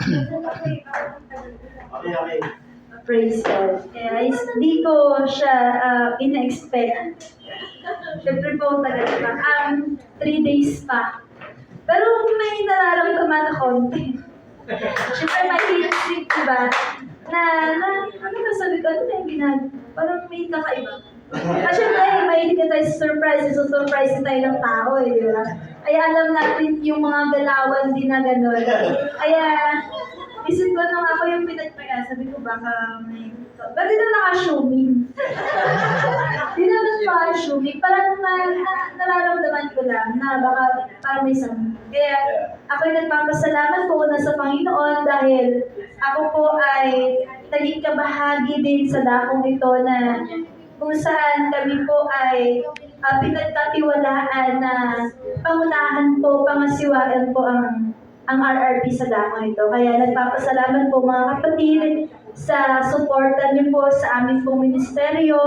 Okay, okay. Praise God. Kaya hindi ko siya ina-expect. Siyempre po, tagal pa. 3 days pa. Pero may nararamdaman na konti. Siyempre, may feeling, diba? Ano na sabi ko, ano na yung parang may kakaiba. Kasi may ka tayo sa surprise, so surprise tayo ng tao di ba? Kaya alam natin yung mga galawan din na gano'n. Kaya, isip ko nung ako yung pinagpaya, sabi ko baka may... Ba't di na naka-shooming? Di naman naka-shooming. Parang nararamdaman ko lang na baka parang may sama. Kaya ako'y nagpapasalamat po na sa Panginoon dahil ako po ay naging kabahagi din sa dakong ito na kung saan kami po ay pinagtatiwalaan na pangunahan po, pangasiwaan po ang RRP sa dakong ito. Kaya nagpapasalamat po mga kapatid sa suporta niyo po sa aming pong ministeryo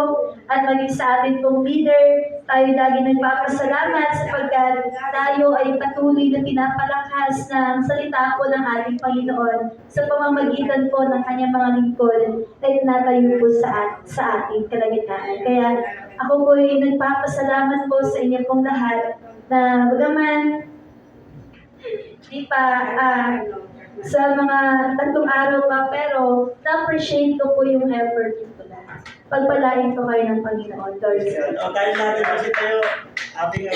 at maging sa ating pong leader. Tayo lagi nagpapasalamat sapagkat tayo ay patuloy na pinapalakas ng salita po ng ating Panginoon sa pamamagitan po ng kanyang mga lingkod ay natayo po sa ating kalagitnaan. Kaya ako po ay nagpapasalamat po sa inyo pong lahat na bagaman di pa sa mga 3 araw pa, pero na-appreciate ko po yung effort nito lahat. Pagpalain ko kayo ng Panginoon. Lord. O, tayo natin kasi tayo, ating